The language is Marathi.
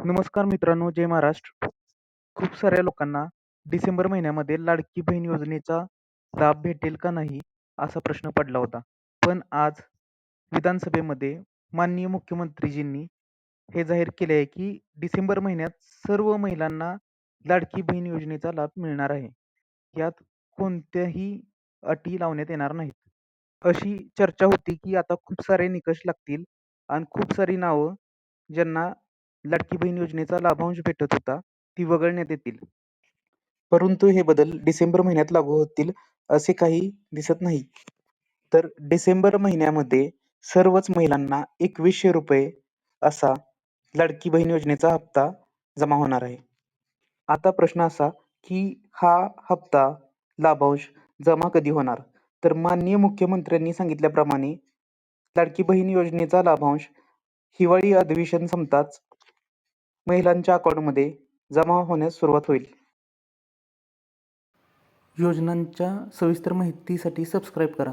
नमस्कार मित्रांनो, जय महाराष्ट्र. खूप साऱ्या लोकांना डिसेंबर महिन्यामध्ये लाडकी बहीण योजनेचा लाभ भेटेल का नाही असा प्रश्न पडला होता. पण आज विधानसभेमध्ये माननीय मुख्यमंत्रीजींनी हे जाहीर केले आहे की डिसेंबर महिन्यात सर्व महिलांना लाडकी बहीण योजनेचा लाभ मिळणार आहे. यात कोणत्याही अटी लावण्यात येणार नाहीत. अशी चर्चा होती की आता खूप सारे निकष लागतील आणि खूप सारी नावं ज्यांना लाडकी बहीण योजनेचा लाभांश भेटत होता, ती वगळण्यात येतील. परंतु हे बदल डिसेंबर महिन्यात लागू होतील असे काही दिसत नाही. तर डिसेंबर महिन्यामध्ये सर्वच महिलांना ₹2100 असा लाडकी बहीण योजनेचा हप्ता जमा होणार आहे. आता प्रश्न असा की हा हप्ता लाभांश जमा कधी होणार? तर माननीय मुख्यमंत्र्यांनी सांगितल्याप्रमाणे लाडकी बहीण योजनेचा लाभांश हिवाळी अधिवेशन संपताच महिलांच्या अकाउंटमध्ये जमा होण्यास सुरुवात होईल. योजनांच्या सविस्तर माहितीसाठी सबस्क्राईब करा.